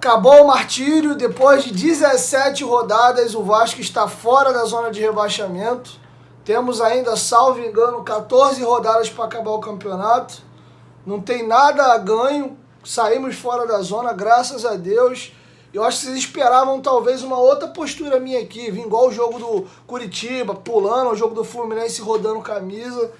Acabou o martírio, depois de 17 rodadas, o Vasco está fora da zona de rebaixamento. Temos ainda, salvo engano, 14 rodadas para acabar o campeonato. Não tem nada a ganho, saímos fora da zona, graças a Deus. Eu acho que vocês esperavam talvez uma outra postura minha aqui, vir igual o jogo do Curitiba, pulando, o jogo do Fluminense rodando camisa.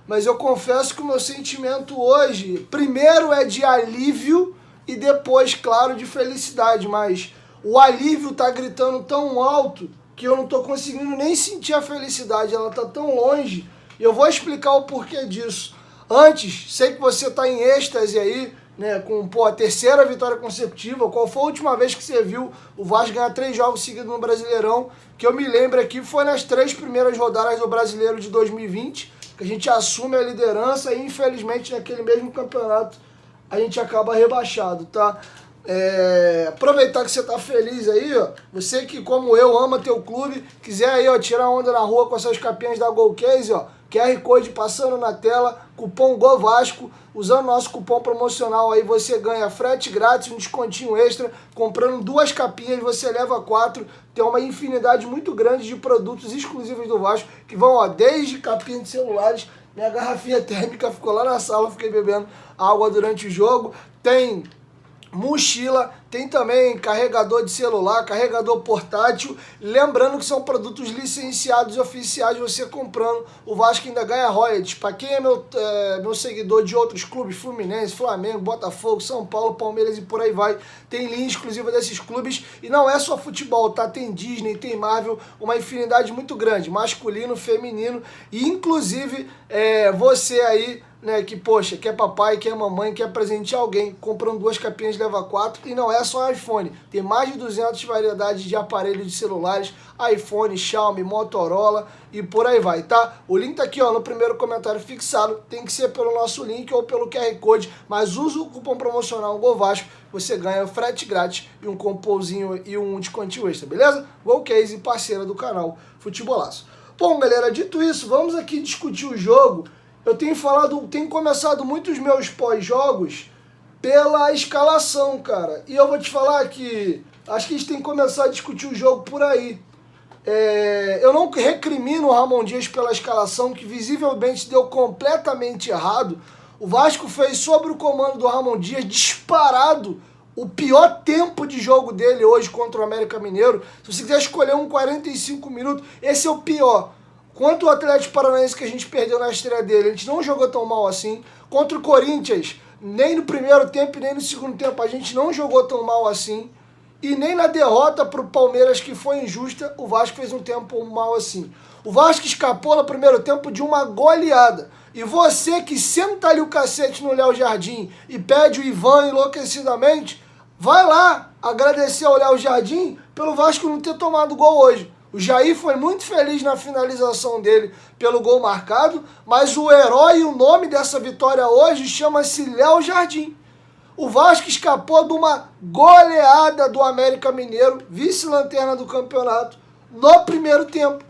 Mas eu confesso que o meu sentimento hoje, primeiro é de alívio e depois, claro, de felicidade. Mas o alívio tá gritando tão alto que eu não tô conseguindo nem sentir a felicidade, ela tá tão longe. E eu vou explicar o porquê disso. Antes, sei que você tá em êxtase aí, né, com a terceira vitória consecutiva. Qual foi a última vez que você viu o Vasco ganhar 3 jogos seguidos no Brasileirão? Que eu me lembro aqui, foi nas 3 primeiras rodadas do Brasileiro de 2020, que a gente assume a liderança e infelizmente naquele mesmo campeonato a gente acaba rebaixado, tá? Aproveitar que você tá feliz aí, ó. Você que, como eu, ama teu clube, quiser aí, ó, tirar onda na rua com essas capinhas da Golcase, ó. QR Code passando na tela, cupom GOVASCO, usando nosso cupom promocional aí você ganha frete grátis, um descontinho extra, comprando 2 capinhas você leva 4, tem uma infinidade muito grande de produtos exclusivos do Vasco, que vão, ó, desde capinha de celulares, minha garrafinha térmica ficou lá na sala, fiquei bebendo água durante o jogo, tem mochila, tem também carregador de celular, carregador portátil, lembrando que são produtos licenciados e oficiais, você comprando, o Vasco ainda ganha royalties. Para quem é meu seguidor de outros clubes, Fluminense, Flamengo, Botafogo, São Paulo, Palmeiras e por aí vai, tem linha exclusiva desses clubes, e não é só futebol, tá? Tem Disney, tem Marvel, uma infinidade muito grande, masculino, feminino, e inclusive você aí, né, que, poxa, quer papai, quer mamãe, quer presentear alguém, comprando 2 capinhas leva 4, e não é só iPhone, tem mais de 200 variedades de aparelhos de celulares, iPhone, Xiaomi, Motorola e por aí vai, tá? O link tá aqui, ó, no primeiro comentário fixado, tem que ser pelo nosso link ou pelo QR Code, mas usa o cupom promocional GOVASCO, você ganha frete grátis e um cupomzinho e um descontinho extra, beleza? Golcase, parceira do canal Futebolaço. Bom, galera, dito isso, vamos aqui discutir o jogo. Eu tenho começado muitos meus pós-jogos pela escalação, cara. E eu vou te falar que acho que a gente tem que começar a discutir o jogo por aí. Eu não recrimino o Ramon Dias pela escalação, que visivelmente deu completamente errado. O Vasco fez, sobre o comando do Ramon Dias, disparado o pior tempo de jogo dele hoje contra o América Mineiro. Se você quiser escolher um 45 minutos, esse é o pior. Contra o Atlético Paranaense, que a gente perdeu na estreia dele, a gente não jogou tão mal assim. Contra o Corinthians, nem no primeiro tempo e nem no segundo tempo, a gente não jogou tão mal assim. E nem na derrota para o Palmeiras, que foi injusta, o Vasco fez um tempo mal assim. O Vasco escapou no primeiro tempo de uma goleada. E você que senta ali o cacete no Léo Jardim e pede o Ivan enlouquecidamente, vai lá agradecer ao Léo Jardim pelo Vasco não ter tomado gol hoje. O Jair foi muito feliz na finalização dele pelo gol marcado, mas o herói e o nome dessa vitória hoje chama-se Léo Jardim. O Vasco escapou de uma goleada do América Mineiro, vice-lanterna do campeonato, no primeiro tempo.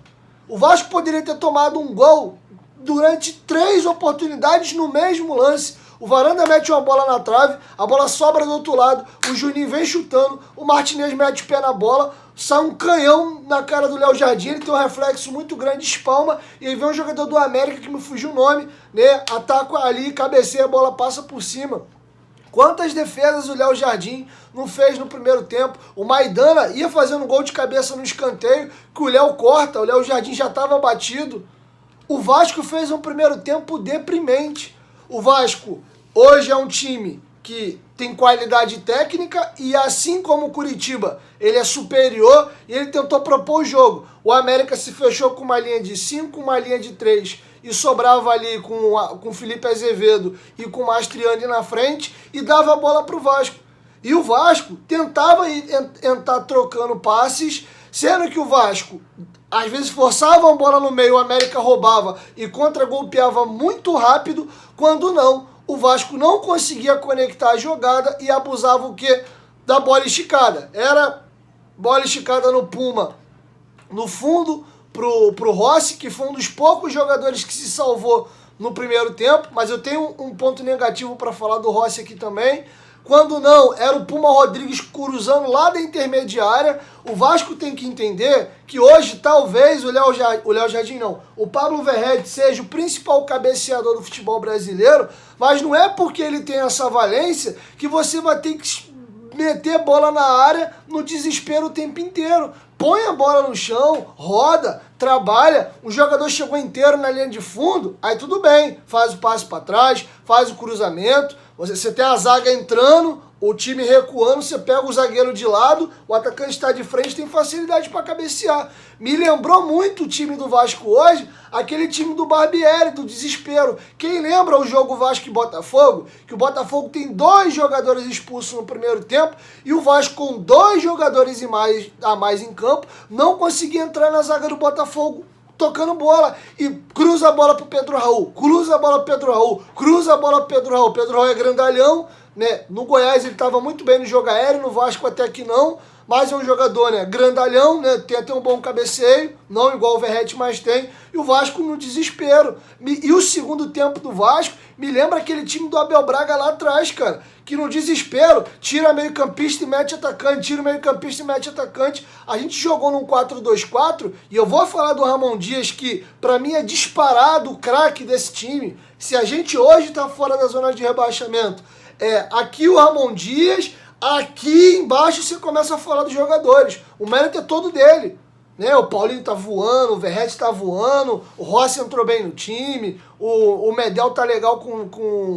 O Vasco poderia ter tomado um gol durante 3 oportunidades no mesmo lance. O Varanda mete uma bola na trave, a bola sobra do outro lado, o Juninho vem chutando, o Martinez mete o pé na bola, sai um canhão na cara do Léo Jardim, ele tem um reflexo muito grande, espalma, e aí vem um jogador do América, que me fugiu o nome, né, ataca ali, cabeceia, a bola passa por cima. Quantas defesas o Léo Jardim não fez no primeiro tempo? O Maidana ia fazendo gol de cabeça no escanteio, que o Léo corta, o Léo Jardim já estava batido. O Vasco fez um primeiro tempo deprimente. O Vasco hoje é um time que tem qualidade técnica e, assim como o Curitiba, ele é superior e ele tentou propor o jogo. O América se fechou com uma linha de 5, uma linha de 3 e sobrava ali com o Felipe Azevedo e com o Mastriani na frente e dava a bola para o Vasco. E o Vasco tentava entrar trocando passes, sendo que o Vasco às vezes forçava a bola no meio, o América roubava e contra-golpeava muito rápido, quando não, o Vasco não conseguia conectar a jogada e abusava o quê? Da bola esticada. Era bola esticada no Puma, no fundo, pro Rossi, que foi um dos poucos jogadores que se salvou no primeiro tempo, mas eu tenho um ponto negativo para falar do Rossi aqui também. Quando não, era o Puma Rodrigues cruzando lá da intermediária. O Vasco tem que entender que hoje talvez o Léo Jardim não, o Pablo Verrete seja o principal cabeceador do futebol brasileiro, mas não é porque ele tem essa valência que você vai ter que meter bola na área no desespero o tempo inteiro. Põe a bola no chão, roda, trabalha. O jogador chegou inteiro na linha de fundo, aí tudo bem, faz o passe para trás, faz o cruzamento. Você tem a zaga entrando, o time recuando, você pega o zagueiro de lado, o atacante está de frente, tem facilidade para cabecear. Me lembrou muito o time do Vasco hoje, aquele time do Barbieri, do desespero. Quem lembra o jogo Vasco e Botafogo? Que o Botafogo tem 2 jogadores expulsos no primeiro tempo e o Vasco com 2 jogadores a mais em campo não conseguia entrar na zaga do Botafogo tocando bola e cruza a bola pro Pedro Raul, cruza a bola pro Pedro Raul, cruza a bola pro Pedro Raul. Pedro Raul é grandalhão, né? No Goiás ele estava muito bem no jogo aéreo, no Vasco até que não, mas é um jogador, né, grandalhão, né, tem até um bom cabeceio, não igual o Verrete, mas tem, e o Vasco no desespero. E o segundo tempo do Vasco me lembra aquele time do Abel Braga lá atrás, cara, que no desespero tira meio campista e mete atacante, tira meio campista e mete atacante. A gente jogou num 4-2-4 e eu vou falar do Ramon Dias, que pra mim é disparado o craque desse time. Se a gente hoje tá fora da zona de rebaixamento, aqui o Ramon Dias, aqui embaixo você começa a falar dos jogadores. O mérito é todo dele, né? O Paulinho tá voando, o Verrete tá voando, o Rossi entrou bem no time, o Medel tá legal com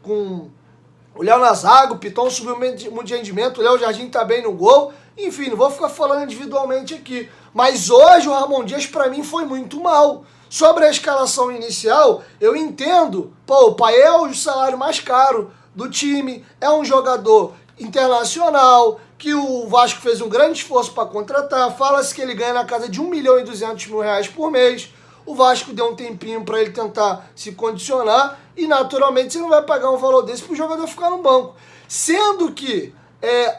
o Léo na zaga, o Piton subiu muito de rendimento, o Léo Jardim tá bem no gol. Enfim, não vou ficar falando individualmente aqui. Mas hoje o Ramon Dias pra mim foi muito mal. Sobre a escalação inicial, eu entendo, o Payet é o salário mais caro do time, é um jogador internacional, que o Vasco fez um grande esforço para contratar, fala-se que ele ganha na casa de R$1.200.000 por mês, o Vasco deu um tempinho para ele tentar se condicionar, e naturalmente você não vai pagar um valor desse para o jogador ficar no banco. Sendo que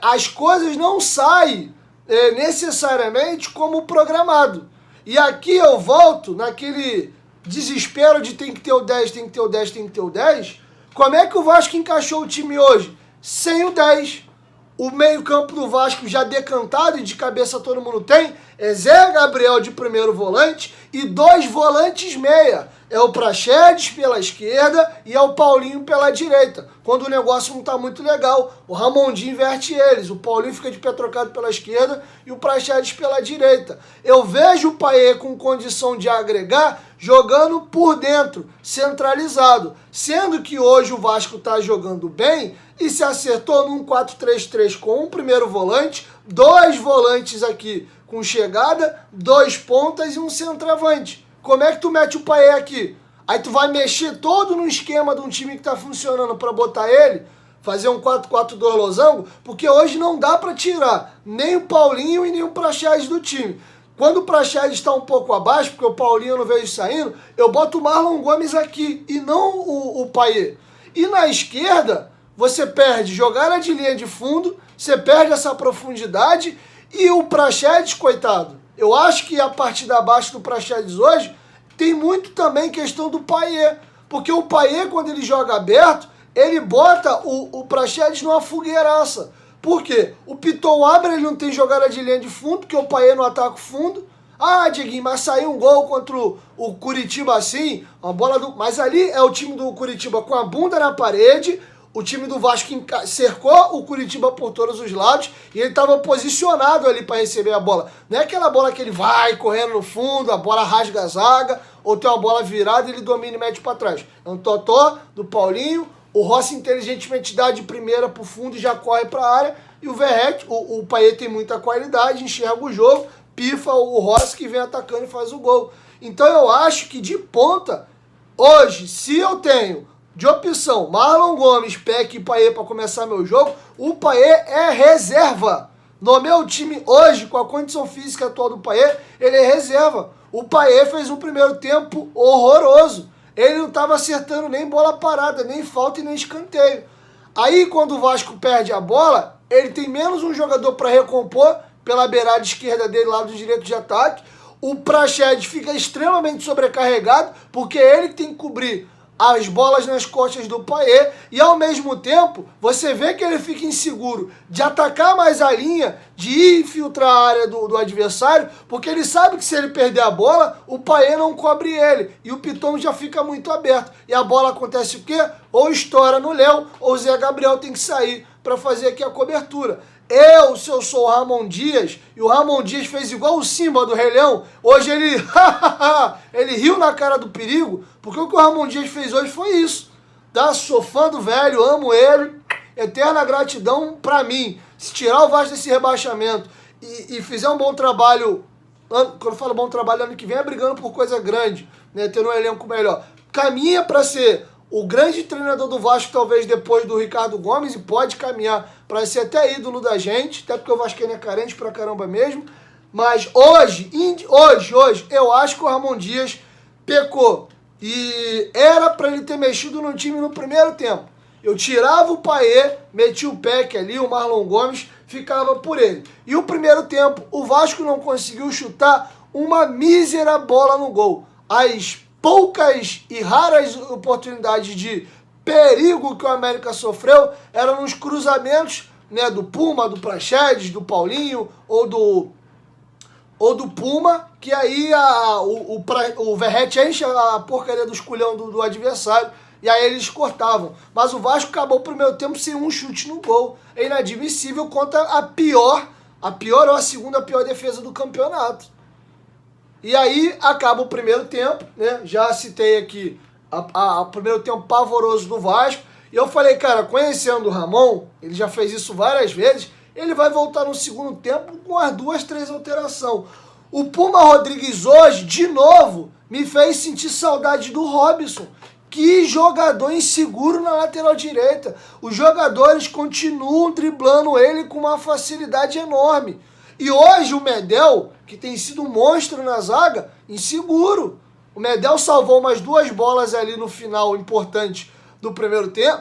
as coisas não saem necessariamente como programado. E aqui eu volto naquele desespero de tem que ter o 10, tem que ter o 10, tem que ter o 10. Como é que o Vasco encaixou o time hoje? Sem o 10. O meio-campo do Vasco já decantado e de cabeça todo mundo tem. É Zé Gabriel de primeiro volante e 2 volantes meia. É o Praxedes pela esquerda e é o Paulinho pela direita. Quando o negócio não está muito legal, o Ramondinho inverte eles. O Paulinho fica de pé trocado pela esquerda e o Praxedes pela direita. Eu vejo o Payet com condição de agregar jogando por dentro, centralizado. Sendo que hoje o Vasco está jogando bem e se acertou num 4-3-3 com um primeiro volante, 2 volantes aqui com chegada, 2 pontas e um centroavante. Como é que tu mete o Payet aqui? Aí tu vai mexer todo no esquema de um time que tá funcionando para botar ele, fazer um 4-4-2 losango, porque hoje não dá para tirar nem o Paulinho e nem o Praxedes do time. Quando o Praxedes está um pouco abaixo, porque o Paulinho eu não vejo saindo, eu boto o Marlon Gomes aqui e não o Payet. E na esquerda, você perde jogada de linha de fundo, você perde essa profundidade e o Praxedes, coitado. Eu acho que a partida abaixo do Praxedes hoje tem muito também questão do Payet. Porque o Payet, quando ele joga aberto, ele bota o Praxedes numa fogueiraça. Por quê? O Piton abre, ele não tem jogada de linha de fundo, porque o Payet não ataca o fundo. Ah, Dieguinho, mas saiu um gol contra o Curitiba assim, uma bola do... Mas ali é o time do Curitiba com a bunda na parede. O time do Vasco cercou o Curitiba por todos os lados e ele estava posicionado ali para receber a bola. Não é aquela bola que ele vai correndo no fundo, a bola rasga a zaga, ou tem uma bola virada e ele domina e mete para trás. É um totó do Paulinho, o Rossi inteligentemente dá de primeira para o fundo e já corre para a área, e o Verrete, o Payet tem muita qualidade, enxerga o jogo, pifa o Rossi que vem atacando e faz o gol. Então eu acho que de ponta, hoje, se eu tenho de opção Marlon Gomes, Peck e Payet para começar meu jogo, o Payet é reserva. No meu time hoje, com a condição física atual do Payet, ele é reserva. O Payet fez um primeiro tempo horroroso. Ele não estava acertando nem bola parada, nem falta e nem escanteio. Aí quando o Vasco perde a bola, ele tem menos um jogador para recompor pela beirada esquerda dele, lado direito de ataque. O Praxedes fica extremamente sobrecarregado, porque ele tem que cobrir as bolas nas costas do Payet e ao mesmo tempo você vê que ele fica inseguro de atacar mais a linha, de infiltrar a área do adversário, porque ele sabe que se ele perder a bola, o Payet não cobre ele e o Piton já fica muito aberto. E a bola acontece o quê? Ou estoura no Léo, ou o Zé Gabriel tem que sair para fazer aqui a cobertura. Se eu sou o Ramon Dias, e o Ramon Dias fez igual o Simba do Rei Leão, hoje ele ele riu na cara do perigo, porque o que o Ramon Dias fez hoje foi isso. Tá? Sou fã do velho, amo ele, eterna gratidão pra mim. Se tirar o Vasco desse rebaixamento e fizer um bom trabalho, quando eu falo bom trabalho, ano que vem é brigando por coisa grande, né, tendo um elenco melhor, caminha para ser o grande treinador do Vasco, talvez depois do Ricardo Gomes, e pode caminhar para ser até ídolo da gente, até porque o Vascaíno é carente pra caramba mesmo. Mas hoje, eu acho que o Ramon Dias pecou. E era para ele ter mexido no time no primeiro tempo. Eu tirava o Payet, metia o Peck ali, o Marlon Gomes, ficava por ele. E o primeiro tempo, o Vasco não conseguiu chutar uma mísera bola no gol. As poucas e raras oportunidades de perigo que o América sofreu eram nos cruzamentos, né, do Puma, do Praxedes, do Paulinho ou do Puma, que aí o Verrete enche a porcaria do esculhão do adversário e aí eles cortavam. Mas o Vasco acabou o primeiro tempo sem um chute no gol. É inadmissível contra a pior ou a segunda pior defesa do campeonato. E aí acaba o primeiro tempo, né? Já citei aqui o primeiro tempo pavoroso do Vasco. E eu falei, cara, conhecendo o Ramon, ele já fez isso várias vezes, ele vai voltar no segundo tempo com as 2, 3 alterações. O Puma Rodrigues hoje, de novo, me fez sentir saudade do Robson. Que jogador inseguro na lateral direita. Os jogadores continuam driblando ele com uma facilidade enorme. E hoje o Medel, que tem sido um monstro na zaga, inseguro. O Medel salvou umas 2 bolas ali no final importante do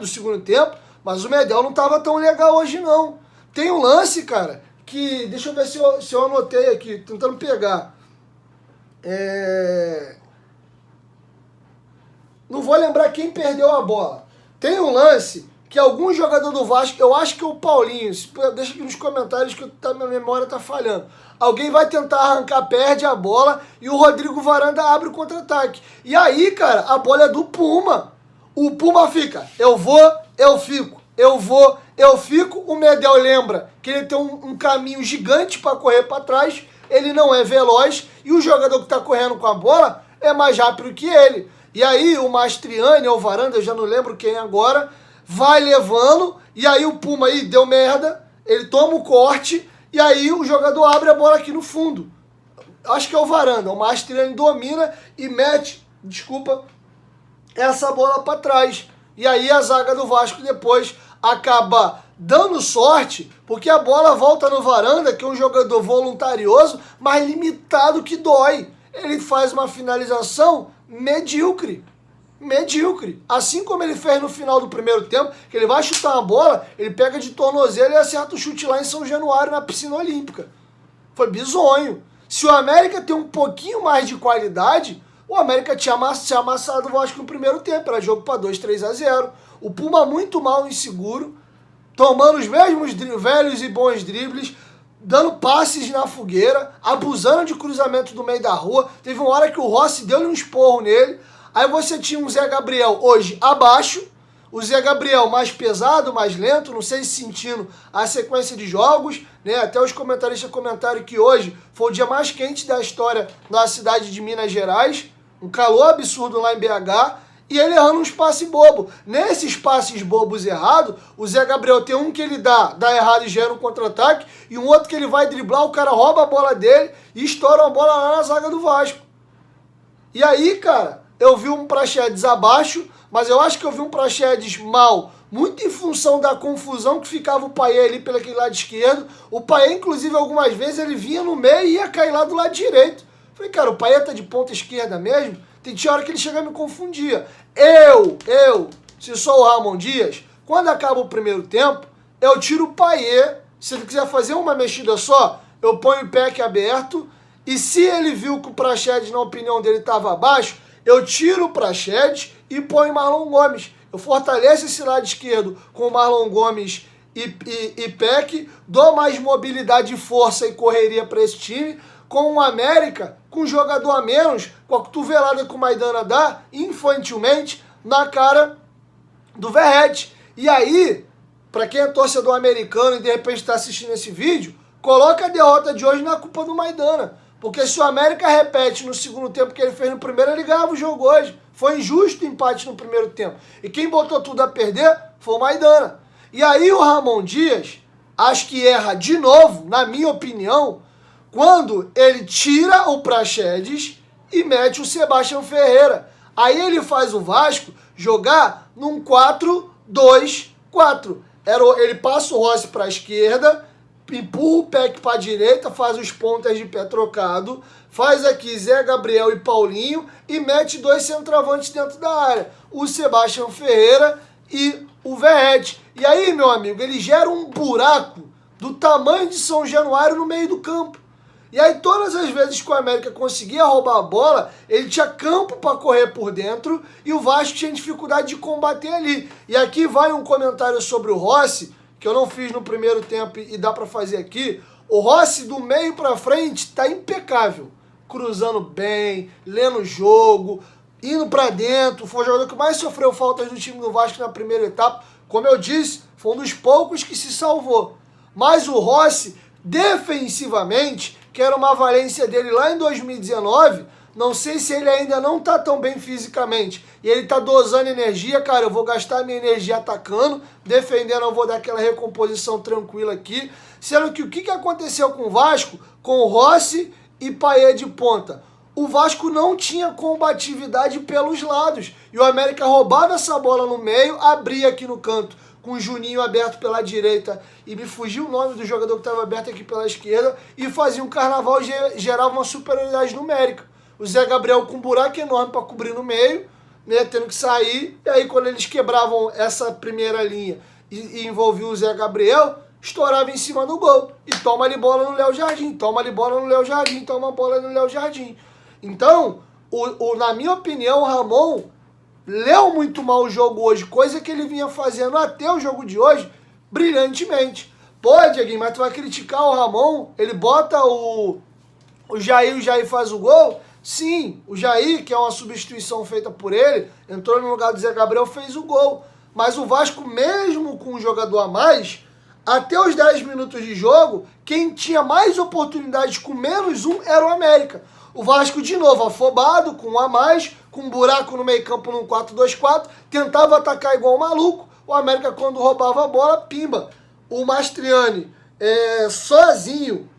segundo tempo, mas o Medel não estava tão legal hoje não. Tem um lance, cara, que deixa eu ver se eu anotei aqui, tentando pegar. Não vou lembrar quem perdeu a bola. Tem um lance que algum jogador do Vasco, eu acho que é o Paulinho, deixa aqui nos comentários que minha memória tá falhando. Alguém vai tentar arrancar, perde a bola e o Rodrigo Varanda abre o contra-ataque. E aí, cara, a bola é do Puma. O Puma fica, eu vou, eu fico, eu vou, eu fico. O Medel lembra que ele tem um caminho gigante para correr para trás, ele não é veloz e o jogador que está correndo com a bola é mais rápido que ele. E aí o Mastriani ou o Varanda, eu já não lembro quem agora, vai levando e aí o Puma aí deu merda, ele toma o corte e aí o jogador abre a bola aqui no fundo. Acho que é o Varanda, o Mastriani domina e mete, essa bola para trás. E aí a zaga do Vasco depois acaba dando sorte, porque a bola volta no Varanda, que é um jogador voluntarioso, mas limitado que dói. Ele faz uma finalização medíocre. Assim como ele fez no final do primeiro tempo, que ele vai chutar uma bola, ele pega de tornozelo e acerta o chute lá em São Januário, na piscina olímpica. Foi bizonho. Se o América tem um pouquinho mais de qualidade, o América tinha amassado o Vasco no primeiro tempo. Era jogo para 2, 3-0. O Puma muito mal, inseguro, tomando os mesmos velhos e bons dribles, dando passes na fogueira, abusando de cruzamento do meio da rua. Teve uma hora que o Rossi deu-lhe um esporro nele. Aí você tinha o Zé Gabriel hoje abaixo, o Zé Gabriel mais pesado, mais lento, não sei se sentindo a sequência de jogos, né? Até os comentaristas comentaram que hoje foi o dia mais quente da história na cidade de Minas Gerais, um calor absurdo lá em BH, e ele errando uns passes bobos. Nesses passes bobos errados, o Zé Gabriel tem um que ele dá errado e gera um contra-ataque, e um outro que ele vai driblar, o cara rouba a bola dele e estoura a bola lá na zaga do Vasco. E aí, cara, eu vi um Praxedes abaixo, mas eu acho que eu vi um Praxedes mal, muito em função da confusão que ficava o Payet ali pelo aquele lado esquerdo. O Payet, inclusive, algumas vezes ele vinha no meio e ia cair lá do lado direito. Falei, cara, o Payet tá de ponta esquerda mesmo? Tinha hora que ele chega e me confundia. Se sou o Ramon Dias, quando acaba o primeiro tempo, eu tiro o Payet. Se ele quiser fazer uma mexida só, eu ponho o Peck aberto. E se ele viu que o Praxedes, na opinião dele, estava abaixo, eu tiro o Praxedes e ponho o Marlon Gomes. Eu fortaleço esse lado esquerdo com o Marlon Gomes e Peck, dou mais mobilidade, força e correria para esse time, com o América, com um jogador a menos, com a cotovelada que o Maidana dá, infantilmente, na cara do Verratti. E aí, para quem é torcedor americano e de repente está assistindo esse vídeo, coloca a derrota de hoje na culpa do Maidana. Porque se o América repete no segundo tempo que ele fez no primeiro, ele ganhava o jogo hoje. Foi injusto o empate no primeiro tempo. E quem botou tudo a perder foi o Maidana. E aí o Ramon Dias, acho que erra de novo, na minha opinião, quando ele tira o Praxedes e mete o Sebastião Ferreira. Aí ele faz o Vasco jogar num 4-2-4. Ele passa o Rossi para a esquerda, empurra o Peck para a direita, faz os pontas de pé trocado, faz aqui Zé Gabriel e Paulinho e mete 2 centroavantes dentro da área, o Sebastião Ferreira e o Verratti. E aí, meu amigo, ele gera um buraco do tamanho de São Januário no meio do campo. E aí, todas as vezes que o América conseguia roubar a bola, ele tinha campo para correr por dentro e o Vasco tinha dificuldade de combater ali. E aqui vai um comentário sobre o Rossi, que eu não fiz no primeiro tempo e dá para fazer aqui. O Rossi, do meio para frente, tá impecável. Cruzando bem, lendo o jogo, indo para dentro. Foi o jogador que mais sofreu faltas do time do Vasco na primeira etapa. Como eu disse, foi um dos poucos que se salvou. Mas o Rossi, defensivamente, que era uma valência dele lá em 2019, não sei se ele ainda não tá tão bem fisicamente. E ele tá dosando energia, cara, eu vou gastar minha energia atacando, defendendo eu vou dar aquela recomposição tranquila aqui. Sendo que o que aconteceu com o Vasco, com o Rossi e Payet de ponta? O Vasco não tinha combatividade pelos lados. E o América roubava essa bola no meio, abria aqui no canto, com o Juninho aberto pela direita, e me fugiu o nome do jogador que estava aberto aqui pela esquerda, e fazia um carnaval e gerava uma superioridade numérica. O Zé Gabriel com um buraco enorme para cobrir no meio, né, tendo que sair, e aí quando eles quebravam essa primeira linha e envolviam o Zé Gabriel, estourava em cima do gol. E toma ali bola no Léo Jardim, toma ali bola no Léo Jardim, toma bola no Léo Jardim. Então, na minha opinião, o Ramon leu muito mal o jogo hoje, coisa que ele vinha fazendo até o jogo de hoje, brilhantemente. Pô, Dieguinho, mas tu vai criticar o Ramon? Ele bota o Jair faz o gol? Sim, o Jair, que é uma substituição feita por ele, entrou no lugar do Zé Gabriel, fez o gol. Mas o Vasco, mesmo com um jogador a mais, até os 10 minutos de jogo, quem tinha mais oportunidades com menos um era o América. O Vasco, de novo, afobado, com um a mais, com um buraco no meio campo num 4-2-4, tentava atacar igual um maluco. O América, quando roubava a bola, pimba. O Mastriani, sozinho,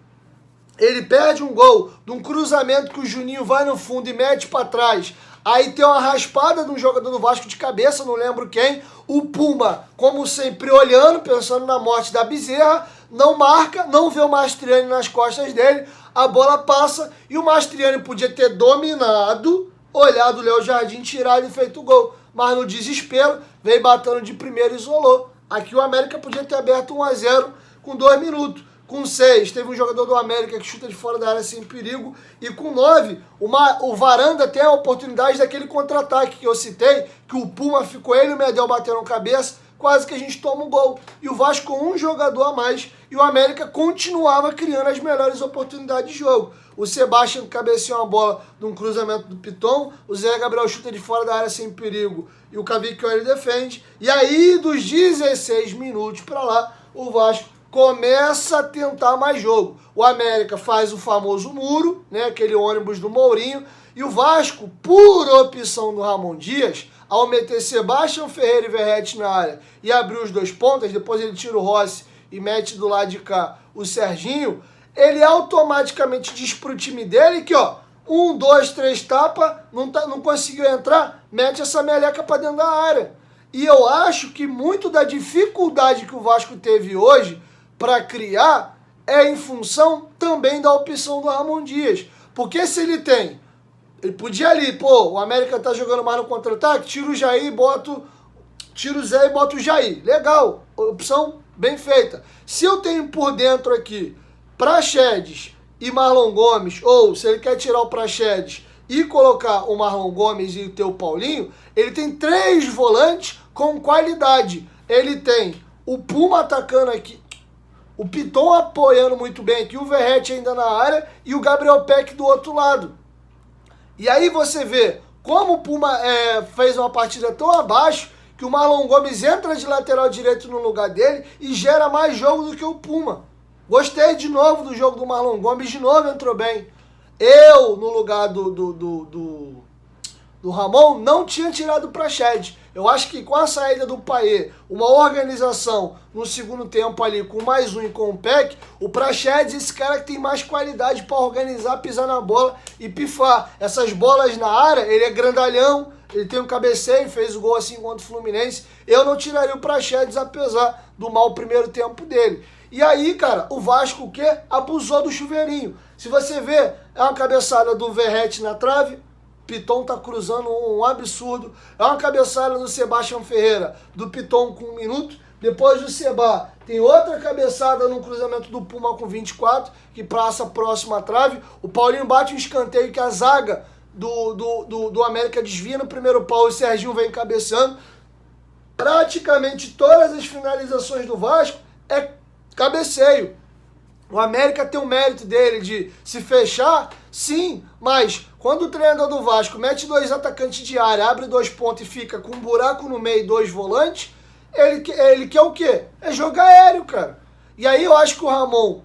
ele perde um gol de um cruzamento que o Juninho vai no fundo e mete para trás. Aí tem uma raspada de um jogador do Vasco de cabeça, não lembro quem. O Puma, como sempre, olhando, pensando na morte da Bezerra, não marca, não vê o Mastriani nas costas dele. A bola passa e o Mastriani podia ter dominado, olhado o Léo Jardim, tirado e feito o gol. Mas no desespero, veio batendo de primeiro e isolou. Aqui o América podia ter aberto 1-0 com 2 minutos. Com 6, teve um jogador do América que chuta de fora da área sem perigo. E com 9, o Varanda tem a oportunidade daquele contra-ataque que eu citei, que o Puma ficou ele e o Medel bateram cabeça, quase que a gente toma um gol. E o Vasco com um jogador a mais, e o América continuava criando as melhores oportunidades de jogo. O Sebastião cabeceou uma bola num cruzamento do Piton, o Zé Gabriel chuta de fora da área sem perigo, e o Cavicchioli defende. E aí, dos 16 minutos para lá, o Vasco começa a tentar mais jogo. O América faz o famoso muro, né, aquele ônibus do Mourinho, e o Vasco, por opção do Ramon Dias, ao meter Sebastião Ferreira e Verratti na área e abrir os 2 pontas, depois ele tira o Rossi e mete do lado de cá o Serginho, ele automaticamente diz pro time dele que, ó, 1, 2, 3 tapa, não conseguiu entrar, mete essa meleca para dentro da área. E eu acho que muito da dificuldade que o Vasco teve hoje para criar é em função também da opção do Ramon Dias. Porque se ele podia ali, pô, o América tá jogando mais no contra-ataque, tira o Jair e tira o Zé e bota o Jair. Legal, opção bem feita. Se eu tenho por dentro aqui Praxedes e Marlon Gomes, ou se ele quer tirar o Praxedes, e colocar o Marlon Gomes e o teu Paulinho, ele tem 3 volantes com qualidade. Ele tem o Puma atacando aqui, o Piton apoiando muito bem aqui, o Verratti ainda na área e o Gabriel Peck do outro lado. E aí você vê como o Puma fez uma partida tão abaixo que o Marlon Gomes entra de lateral direito no lugar dele e gera mais jogo do que o Puma. Gostei de novo do jogo do Marlon Gomes, de novo entrou bem. Eu, no lugar do Ramon, não tinha tirado o Praxedes. Eu acho que com a saída do Payet, uma organização no segundo tempo ali com mais um e com o Peck, o Praxedes, esse cara que tem mais qualidade para organizar, pisar na bola e pifar. Essas bolas na área, ele é grandalhão, ele tem um cabeceio, fez o gol assim contra o Fluminense. Eu não tiraria o Praxedes, apesar do mau primeiro tempo dele. E aí, cara, o Vasco o quê? Abusou do chuveirinho. Se você vê, é uma cabeçada do Verratti na trave, Piton tá cruzando um absurdo. É uma cabeçada do Sebastião Ferreira, do Piton com 1 minuto. Depois do Seba, tem outra cabeçada no cruzamento do Puma com 24, que passa próximo à trave. O Paulinho bate um escanteio que a zaga do América desvia no primeiro pau e o Serginho vem cabeçando. Praticamente todas as finalizações do Vasco é cabeceio. O América tem o mérito dele de se fechar, sim, mas quando o treinador do Vasco mete 2 atacantes de área, abre 2 pontos e fica com um buraco no meio e 2 volantes, ele quer o quê? É jogo aéreo, cara. E aí eu acho que o Ramon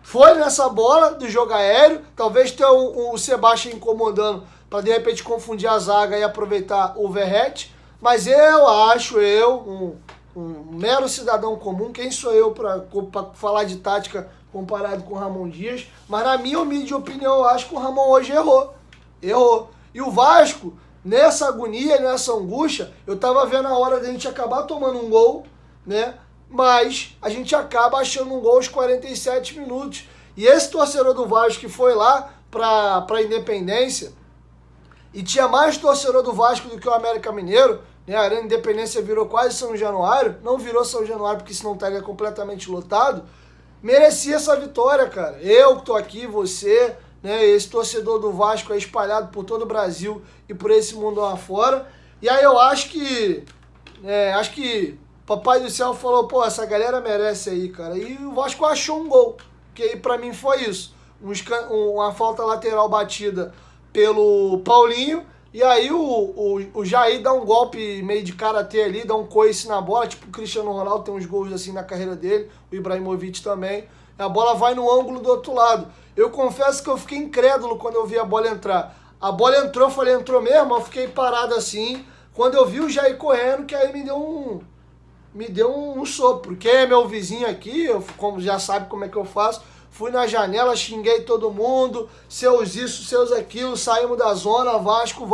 foi nessa bola do jogo aéreo, talvez tenha o Sebastião incomodando para de repente confundir a zaga e aproveitar o Verratti, mas eu acho, um mero cidadão comum, quem sou eu para falar de tática comparado com o Ramon Dias, mas na minha humilde opinião, eu acho que o Ramon hoje errou. E o Vasco, nessa agonia, nessa angústia, eu tava vendo a hora da gente acabar tomando um gol, né? Mas a gente acaba achando um gol aos 47 minutos. E esse torcedor do Vasco que foi lá pra Independência, e tinha mais torcedor do Vasco do que o América Mineiro, né? A Arena Independência virou quase São Januário, não virou São Januário porque senão estaria completamente lotado, merecia essa vitória, cara. Eu que tô aqui, você, né? Esse torcedor do Vasco é espalhado por todo o Brasil e por esse mundo lá fora. E aí eu acho que Papai do Céu falou, pô, essa galera merece aí, cara. E o Vasco achou um gol, que aí pra mim foi isso. Uma falta lateral batida pelo Paulinho, e aí o Jair dá um golpe meio de karatê ali, dá um coice na bola, tipo o Cristiano Ronaldo tem uns gols assim na carreira dele, o Ibrahimovic também. A bola vai no ângulo do outro lado. Eu confesso que eu fiquei incrédulo quando eu vi a bola entrar. A bola entrou, eu falei, entrou mesmo? Eu fiquei parado assim. Quando eu vi o Jair correndo, que aí me deu um sopro. Quem é meu vizinho aqui, como já sabe como é que eu faço, fui na janela, xinguei todo mundo, seus isso, seus aquilo, saímos da zona, Vasco.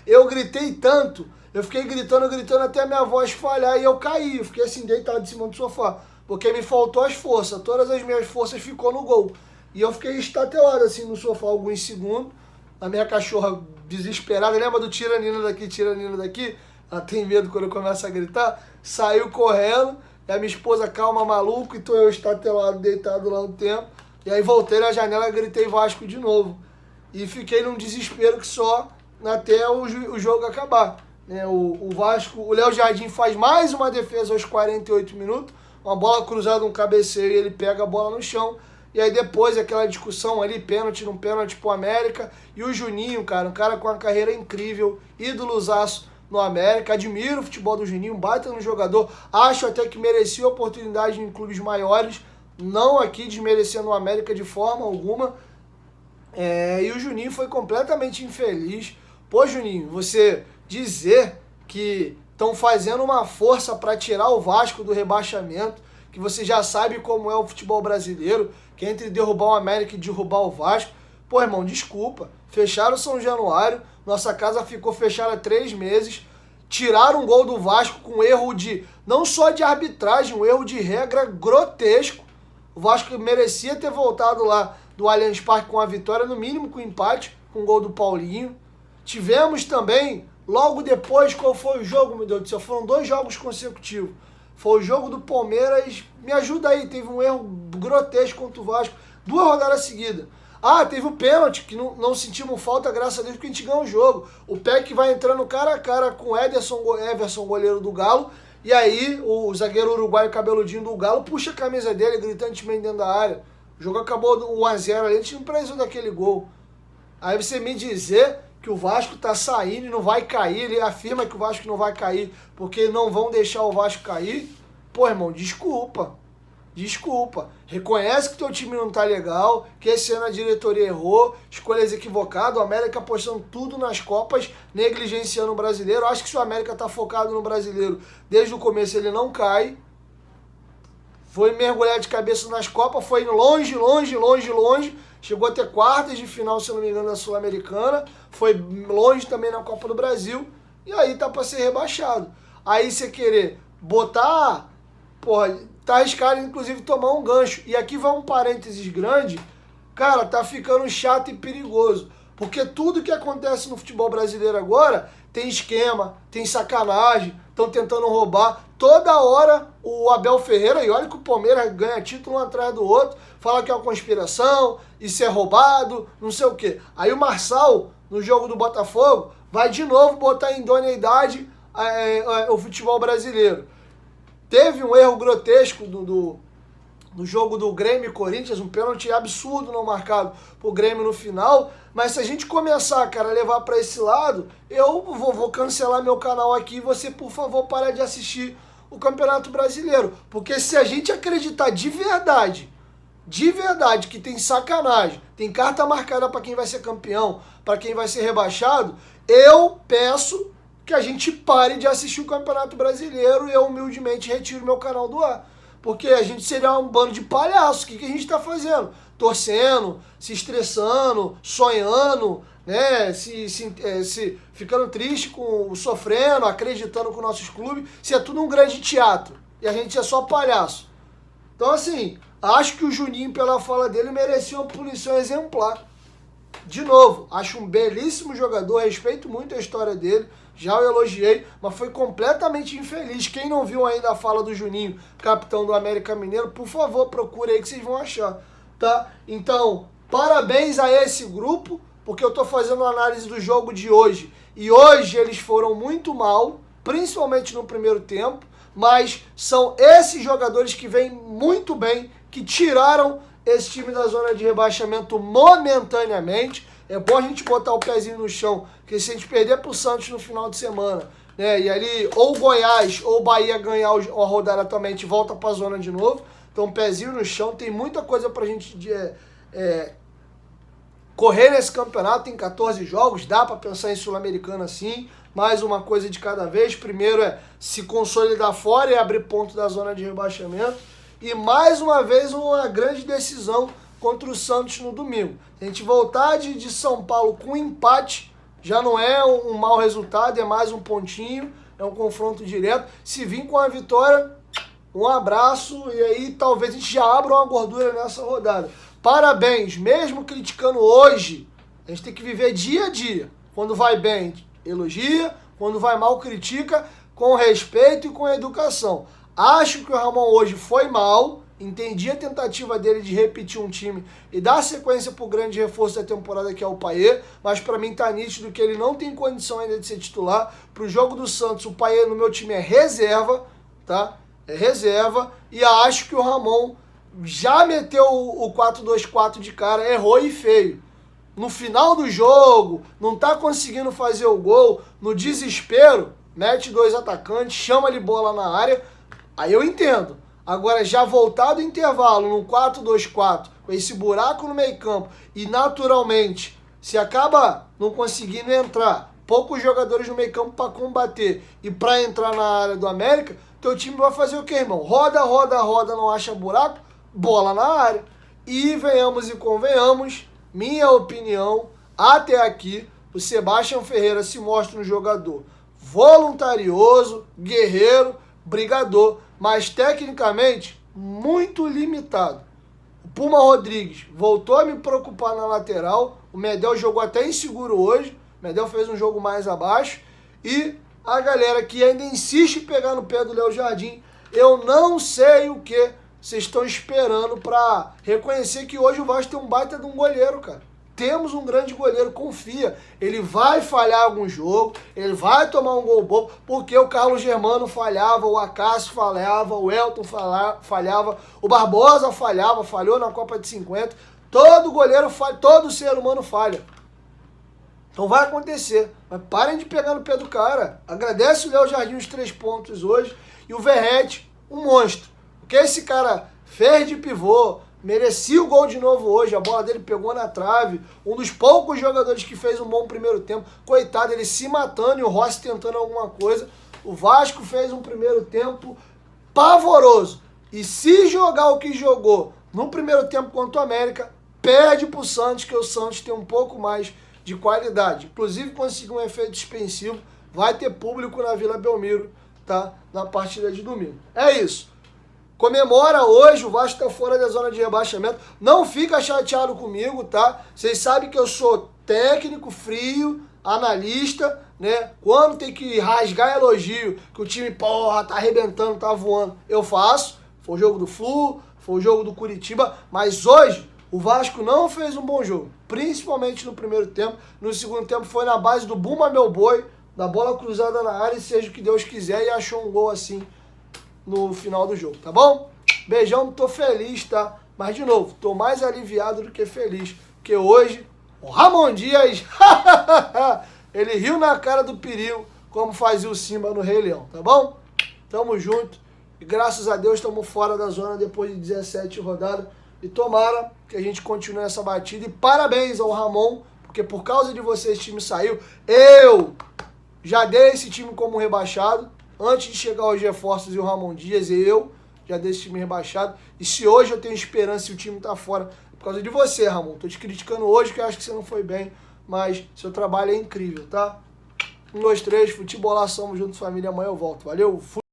Eu gritei tanto, eu fiquei gritando até a minha voz falhar e eu caí. Eu fiquei assim, deitado em cima do sofá, porque me faltou as forças, todas as minhas forças ficou no gol. E eu fiquei estatelado assim no sofá alguns segundos, a minha cachorra desesperada, lembra do tiranino daqui? Ela tem medo quando eu começo a gritar, saiu correndo, e a minha esposa calma, maluco, e tô eu estatelado, deitado lá no tempo. E aí voltei na janela e gritei Vasco de novo. E fiquei num desespero que só até o jogo acabar. Né? O Vasco, o Léo Jardim faz mais uma defesa aos 48 minutos, uma bola cruzada, um cabeceio, e ele pega a bola no chão. E aí depois aquela discussão ali, pênalti, não pênalti pro América. E o Juninho, cara, um cara com uma carreira incrível, ídolozaço no América. Admiro o futebol do Juninho, baita no jogador. Acho até que merecia oportunidade em clubes maiores. Não aqui desmerecendo o América de forma alguma. E o Juninho foi completamente infeliz. Pô, Juninho, você dizer que estão fazendo uma força para tirar o Vasco do rebaixamento, que você já sabe como é o futebol brasileiro, que é entre derrubar o América e derrubar o Vasco. Pô, irmão, desculpa. Fecharam o São Januário, nossa casa ficou fechada 3 meses, tiraram um gol do Vasco com erro não só de arbitragem, um erro de regra grotesco. O Vasco merecia ter voltado lá do Allianz Parque com a vitória, no mínimo com empate, com o gol do Paulinho. Tivemos também, logo depois, qual foi o jogo, meu Deus do céu? Foram 2 jogos consecutivos. Foi o jogo do Palmeiras, me ajuda aí, teve um erro grotesco contra o Vasco, 2 rodadas seguidas. Ah, teve o pênalti, que não sentimos falta, graças a Deus, porque a gente ganhou o jogo. O Peck vai entrando cara a cara com o Everson, goleiro do Galo, e aí o zagueiro uruguaio cabeludinho do Galo puxa a camisa dele, gritantemente dentro da área. O jogo acabou 1-0 ali, a gente não precisou daquele gol. Aí você me dizer que o Vasco tá saindo e não vai cair, ele afirma que o Vasco não vai cair porque não vão deixar o Vasco cair. Pô, irmão, desculpa. Reconhece que teu time não tá legal, que esse ano a diretoria errou, escolhas equivocadas, o América apostando tudo nas Copas, negligenciando o brasileiro. Acho que se o América tá focado no brasileiro desde o começo, ele não cai. Foi mergulhar de cabeça nas Copas, foi longe. Chegou a ter quartas de final, se não me engano, da Sul-Americana. Foi longe também na Copa do Brasil. E aí tá pra ser rebaixado. Aí você querer botar... Porra, tá arriscado, inclusive, tomar um gancho. E aqui vai um parênteses grande. Cara, tá ficando chato e perigoso. Porque tudo que acontece no futebol brasileiro agora tem esquema, tem sacanagem, estão tentando roubar. Toda hora o Abel Ferreira, e olha que o Palmeiras ganha título um atrás do outro, fala que é uma conspiração, isso é roubado, não sei o quê. Aí o Marçal, no jogo do Botafogo, vai de novo botar em idoneidade o futebol brasileiro. Teve um erro grotesco no jogo do Grêmio e Corinthians, um pênalti absurdo não marcado pro Grêmio no final, mas se a gente começar, cara, a levar para esse lado, eu vou cancelar meu canal aqui e você, por favor, para de assistir o Campeonato Brasileiro, porque se a gente acreditar de verdade que tem sacanagem, tem carta marcada para quem vai ser campeão, para quem vai ser rebaixado, eu peço que a gente pare de assistir o Campeonato Brasileiro e eu humildemente retiro meu canal do ar. Porque a gente seria um bando de palhaços. O que a gente está fazendo? Torcendo, se estressando, sonhando, né? Ficando triste, sofrendo, acreditando com nossos clubes. Isso é tudo um grande teatro. E a gente é só palhaço. Então, assim, acho que o Juninho, pela fala dele, merecia uma punição exemplar. De novo, acho um belíssimo jogador, respeito muito a história dele, já o elogiei, mas foi completamente infeliz. Quem não viu ainda a fala do Juninho, capitão do América Mineiro, por favor, procure aí que vocês vão achar, tá? Então, parabéns a esse grupo, porque eu tô fazendo uma análise do jogo de hoje, e hoje eles foram muito mal, principalmente no primeiro tempo, mas são esses jogadores que vêm muito bem, que tiraram esse time da zona de rebaixamento momentaneamente. É bom a gente botar o pezinho no chão, porque se a gente perder pro Santos no final de semana, né, e ali ou Goiás ou Bahia ganhar a rodada também, a gente volta pra zona de novo. Então, pezinho no chão, tem muita coisa pra gente correr nesse campeonato. Tem 14 jogos, dá pra pensar em Sul-Americana assim, mais uma coisa de cada vez. Primeiro é se consolidar fora e abrir ponto da zona de rebaixamento. E mais uma vez uma grande decisão contra o Santos no domingo. Se a gente voltar de São Paulo com empate, já não é um mau resultado, é mais um pontinho, é um confronto direto. Se vir com a vitória, um abraço e aí talvez a gente já abra uma gordura nessa rodada. Parabéns, mesmo criticando hoje, a gente tem que viver dia a dia. Quando vai bem, elogia, quando vai mal, critica, com respeito e com educação. Acho que o Ramon hoje foi mal, entendi a tentativa dele de repetir um time e dar sequência para o grande reforço da temporada, que é o Payet, mas para mim tá nítido que ele não tem condição ainda de ser titular. Para o jogo do Santos, o Payet no meu time é reserva, tá? É reserva, e acho que o Ramon já meteu o 4-2-4 de cara, errou e feio. No final do jogo, não tá conseguindo fazer o gol, no desespero, mete dois atacantes, chama de bola na área. Aí eu entendo. Agora, já voltar do intervalo num 4-2-4, com esse buraco no meio campo, e naturalmente, se acaba não conseguindo entrar, poucos jogadores no meio campo para combater e para entrar na área do América, teu time vai fazer o quê, irmão? Roda, não acha buraco, bola na área. E venhamos e convenhamos, minha opinião, até aqui, o Sebastião Ferreira se mostra um jogador voluntarioso, guerreiro, brigador, mas tecnicamente muito limitado. O Puma Rodrigues voltou a me preocupar na lateral, o Medel jogou até inseguro hoje, o Medel fez um jogo mais abaixo, e a galera que ainda insiste em pegar no pé do Léo Jardim, eu não sei o que vocês estão esperando para reconhecer que hoje o Vasco tem um baita de um goleiro, cara? Temos um grande goleiro, confia. Ele vai falhar algum jogo, ele vai tomar um gol bobo, porque o Carlos Germano falhava, o Acácio falhava, o Elton falhava, o Barbosa falhou na Copa de 50. Todo goleiro falha, todo ser humano falha. Então vai acontecer. Mas parem de pegar no pé do cara. Agradece o Léo Jardim os 3 pontos hoje. E o Verratti, um monstro. O que esse cara fez de pivô, merecia o gol de novo hoje. A bola dele pegou na trave. Um dos poucos jogadores que fez um bom primeiro tempo. Coitado, ele se matando e o Rossi tentando alguma coisa. O Vasco fez um primeiro tempo pavoroso. E se jogar o que jogou no primeiro tempo contra o América, perde pro Santos, que o Santos tem um pouco mais de qualidade. Inclusive conseguiu um efeito suspensivo. Vai ter público na Vila Belmiro, tá? Na partida de domingo. É isso. Comemora hoje, o Vasco tá fora da zona de rebaixamento. Não fica chateado comigo, tá? Vocês sabem que eu sou técnico, frio, analista, né? Quando tem que rasgar elogio, que o time, porra, tá arrebentando, tá voando, eu faço. Foi o jogo do Flu, foi o jogo do Curitiba, mas hoje o Vasco não fez um bom jogo, principalmente no primeiro tempo. No segundo tempo foi na base do Bumba Meu Boi, da bola cruzada na área, e seja o que Deus quiser, e achou um gol assim no final do jogo, tá bom? Beijão, tô feliz, tá? Mas, de novo, tô mais aliviado do que feliz, porque hoje o Ramon Dias, ele riu na cara do perigo, como fazia o Simba no Rei Leão, tá bom? Tamo junto, e graças a Deus estamos fora da zona depois de 17 rodadas, e tomara que a gente continue essa batida, e parabéns ao Ramon, porque por causa de você esse time saiu. Eu já dei esse time como rebaixado, antes de chegar os reforços e o Ramon Dias, eu já dei esse time rebaixado. E se hoje eu tenho esperança e o time tá fora, é por causa de você, Ramon. Tô te criticando hoje, que eu acho que você não foi bem, mas seu trabalho é incrível, tá? 1, 2, 3, futebolação, somos juntos, família. Amanhã eu volto. Valeu!